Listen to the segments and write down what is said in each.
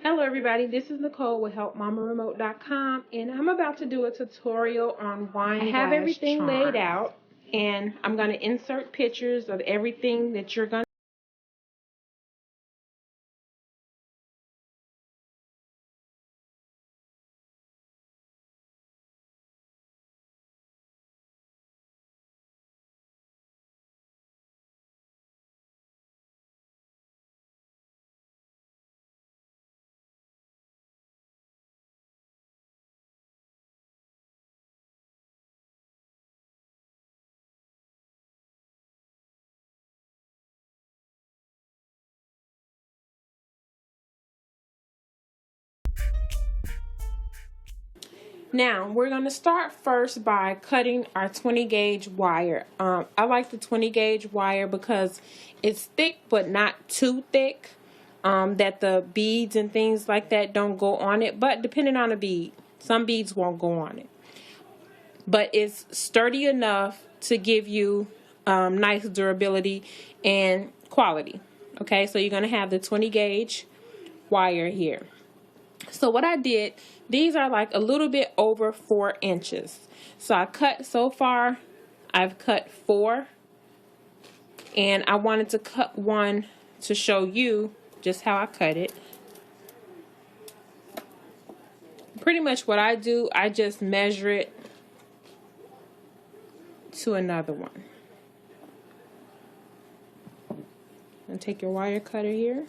Hello everybody, this is Nicole with HelpMamaRemote.com, and I'm about to do a tutorial on wine glass. I have everything laid out, and I'm going to insert pictures of everything that you're going to Now, we're going to start first by cutting our 20 gauge wire. I like the 20 gauge wire because it's thick but not too thick, that the beads and things like that don't go on it. But depending on the bead, some beads won't go on it. But it's sturdy enough to give you nice durability and quality. Okay, so you're going to have the 20 gauge wire here. So what I did, these are like a little bit over 4 inches. So I cut, so far I've cut 4, and I wanted to cut one to show you just how I cut it. Pretty much what I do, I just measure it to another one. And take your wire cutter here.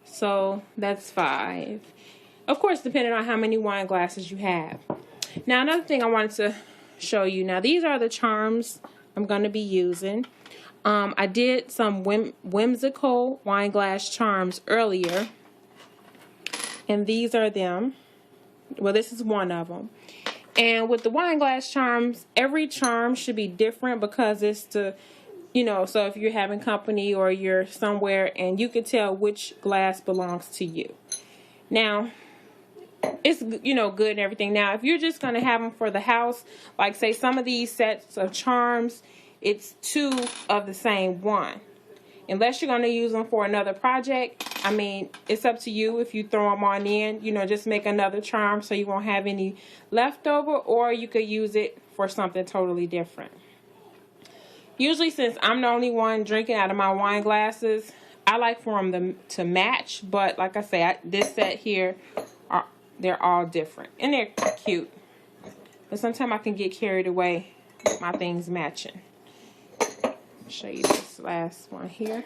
So that's 5. Of course, depending on how many wine glasses you have. Now, another thing I wanted to show you. Now, these are the charms I'm going to be using. I did some whimsical wine glass charms earlier. And these are them. Well, this is one of them. And with the wine glass charms, every charm should be different because it's to, so if you're having company or you're somewhere and you can tell which glass belongs to you. Now, it's, good and everything. Now, if you're just going to have them for the house, like say some of these sets of charms, it's 2 of the same one. Unless you're going to use them for another project, I mean, it's up to you if you throw them on in, just make another charm so you won't have any leftover, or you could use it for something totally different. Usually, since I'm the only one drinking out of my wine glasses, I like for them to match, but like I said, this set here, they're all different, and they're cute. But sometimes I can get carried away with my things matching. I'll show you this last one here.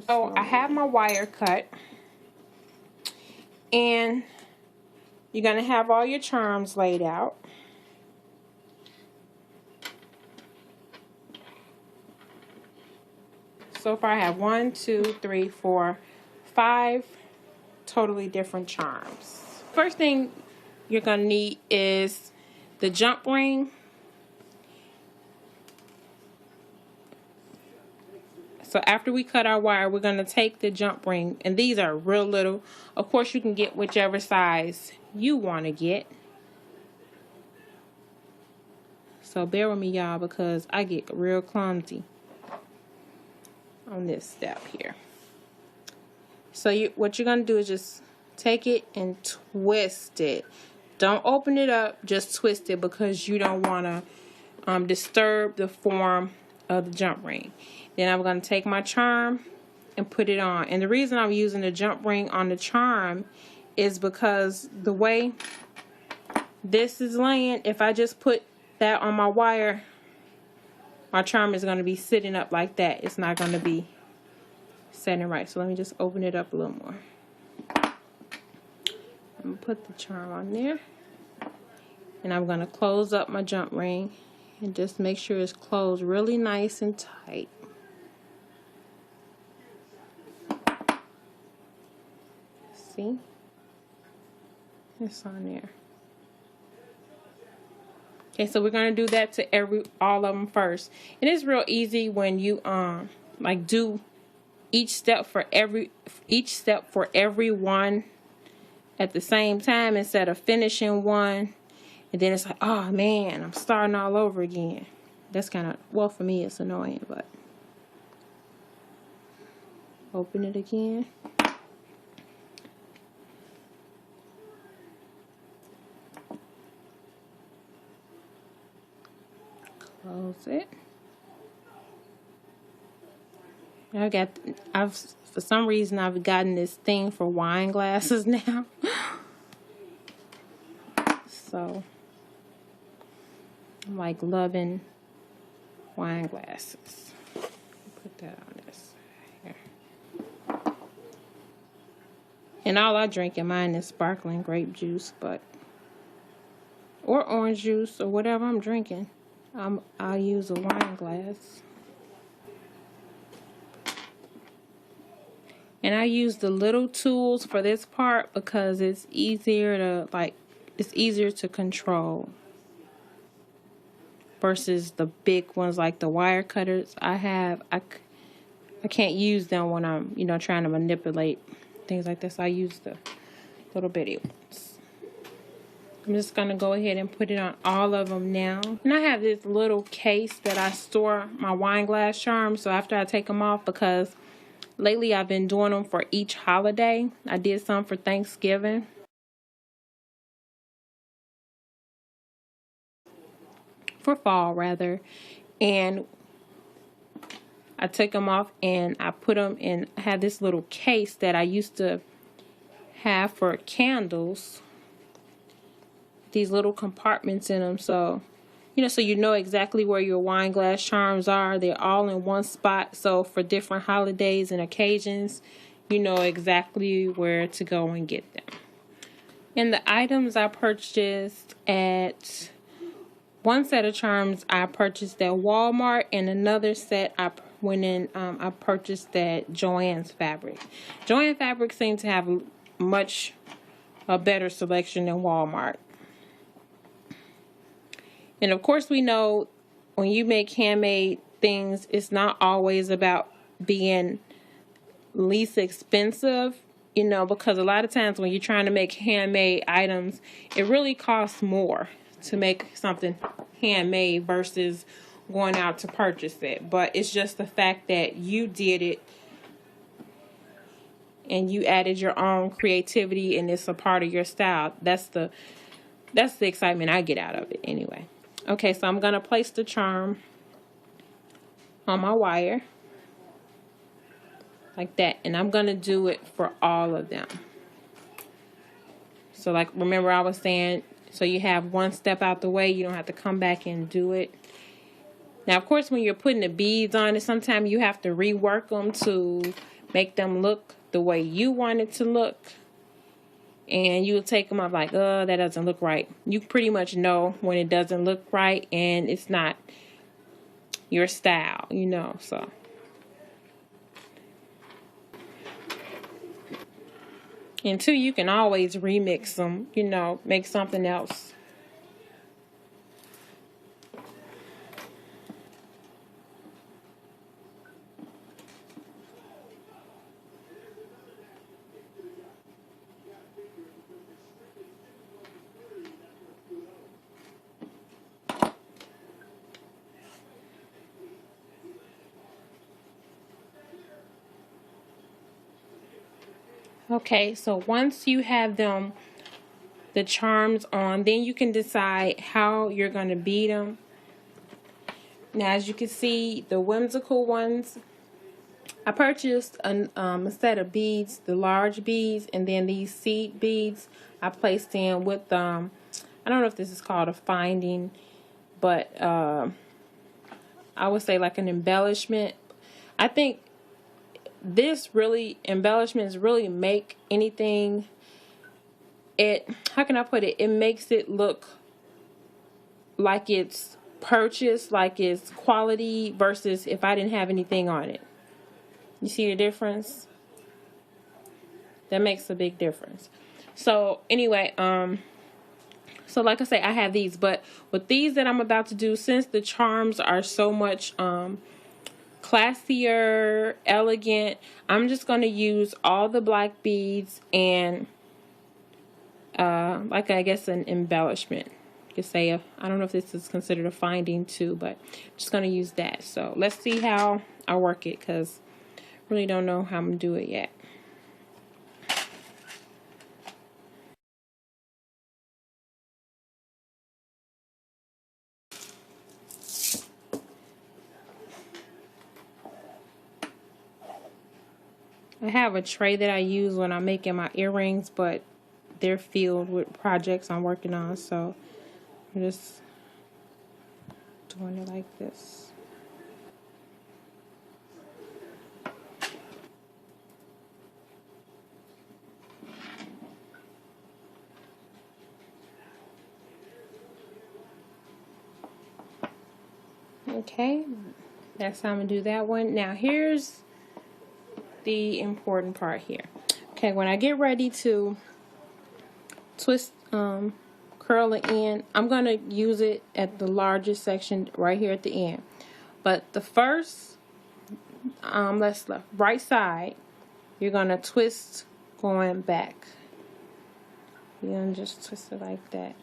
So I have my wire cut, and you're going to have all your charms laid out. So far I have 1, 2, 3, 4, 5 totally different charms. First thing you're going to need is the jump ring. So after we cut our wire, we're going to take the jump ring, and these are real little. Of course, you can get whichever size you want to get. So bear with me, y'all, because I get real clumsy on this step here. So what you're going to do is just take it and twist it. Don't open it up, just twist it, because you don't want to disturb the form of the jump ring. Then I'm going to take my charm and put it on. And the reason I'm using the jump ring on the charm is because the way this is laying, if I just put that on my wire, my charm is going to be sitting up like that. It's not going to be setting right. So let me just open it up a little more. I'm going to put the charm on there. And I'm going to close up my jump ring and just make sure it's closed really nice and tight. See? It's on there. Okay, so we're going to do that to all of them first. And it's real easy when you do each step for every one at the same time instead of finishing one And then it's like, oh man, I'm starting all over again. That's kind of, well, for me it's annoying, but open it again. Close it. For some reason I've gotten this thing for wine glasses now. So I'm like loving wine glasses. Put that on this here. And all I drink in mine is sparkling grape juice, or orange juice or whatever I'm drinking. I'll use a wine glass. And I use the little tools for this part because it's easier to control versus the big ones like the wire cutters I can't use them when I'm, trying to manipulate things like this. I use the little bitty ones. I'm just going to go ahead and put it on all of them now. And I have this little case that I store my wine glass charms. So after I take them off, because lately I've been doing them for each holiday. I did some for Thanksgiving. For fall, rather. And I took them off and I put them in. I had this little case that I used to have for candles. These little compartments in them. So you know exactly where your wine glass charms are. They're all in one spot. So for different holidays and occasions, you know exactly where to go and get them. And the items I purchased at one set of charms I purchased at Walmart, and another set I purchased at Joann's Fabric. Joann Fabric seems to have a better selection than Walmart. And of course we know when you make handmade things, it's not always about being least expensive, because a lot of times when you're trying to make handmade items, it really costs more to make something handmade versus going out to purchase it. But it's just the fact that you did it and you added your own creativity and it's a part of your style. That's the excitement I get out of it anyway. Okay, so I'm going to place the charm on my wire like that. And I'm going to do it for all of them. So remember I was saying, so you have one step out the way. You don't have to come back and do it. Now, of course, when you're putting the beads on it, sometimes you have to rework them to make them look the way you want it to look. And you'll take them up like, oh, that doesn't look right. You pretty much know when it doesn't look right and it's not your style, so. And two, you can always remix them, make something else. Okay, so once you have the charms on, then you can decide how you're going to bead them. Now, as you can see, the whimsical ones, I purchased a set of beads, the large beads, and then these seed beads I placed in with, I don't know if this is called a finding, but I would say like an embellishment. I think embellishments really make anything, how can I put it? It makes it look like it's purchased, like it's quality versus if I didn't have anything on it. You see the difference? That makes a big difference. So anyway, so like I say, I have these, but with these that I'm about to do, since the charms are so much classier, elegant, I'm just going to use all the black beads and I guess an embellishment. You could say, I don't know if this is considered a finding too, but just going to use that. So let's see how I work it, because I really don't know how I'm going to do it yet. I have a tray that I use when I'm making my earrings, but they're filled with projects I'm working on, so I'm just doing it like this. Okay, that's how I'm gonna do that one. Now here's the important part here. Okay, when I get ready to twist, curl the end, I'm gonna use it at the largest section right here at the end. But the first, left, right side, you're gonna twist going back. You're gonna just twist it like that.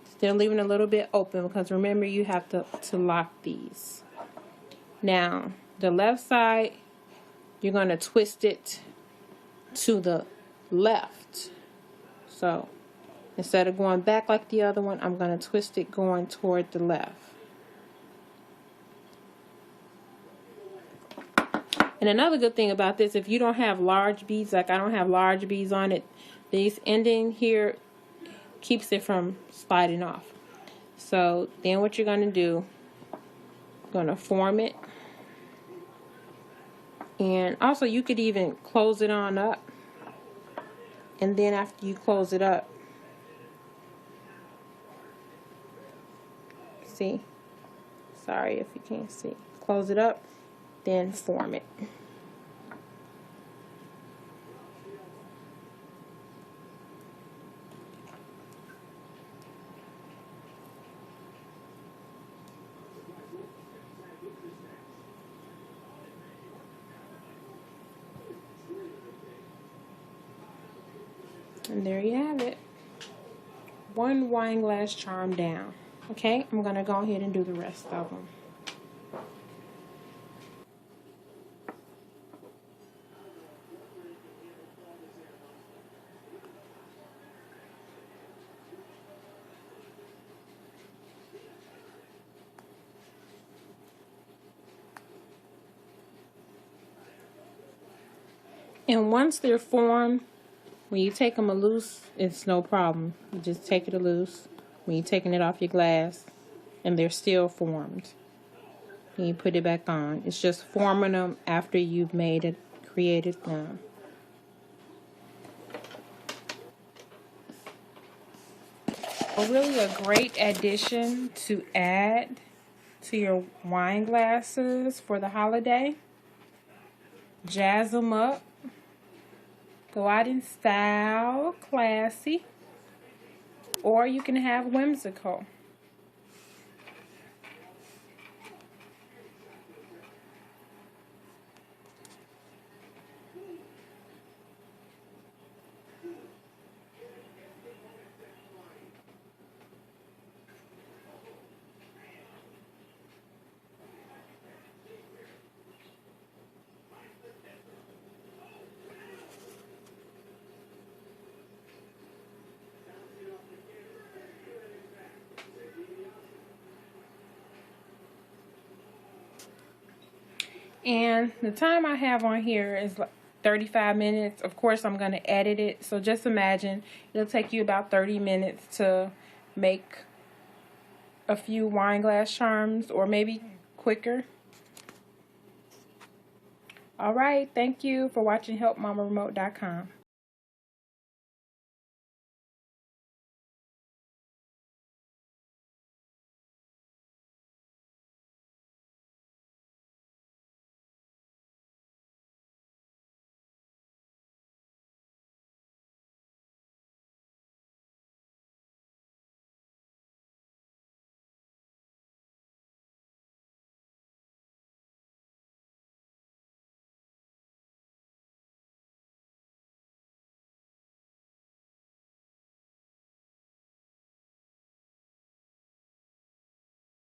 Still leaving a little bit open, because remember, you have to lock these. Now, the left side, you're going to twist it to the left. So, instead of going back like the other one, I'm going to twist it going toward the left. And another good thing about this, if you don't have large beads, like I don't have large beads on it, this ending here keeps it from sliding off. So, then what you're going to do, you're going to form it. And also, you could even close it on up, and then after you close it up, see, sorry if you can't see, close it up, then form it. And there you have it. One wine glass charm down. Okay, I'm going to go ahead and do the rest of them. And once they're formed, when you take them loose, it's no problem. You just take it loose. When you're taking it off your glass, and they're still formed, and you put it back on. It's just forming them after you've made it, created them. Really a great addition to add to your wine glasses for the holiday. Jazz them up. Go out in style, classy, or you can have whimsical. And the time I have on here is like 35 minutes. Of course, I'm going to edit it. So just imagine it'll take you about 30 minutes to make a few wine glass charms, or maybe quicker. All right. Thank you for watching HelpMamaRemote.com.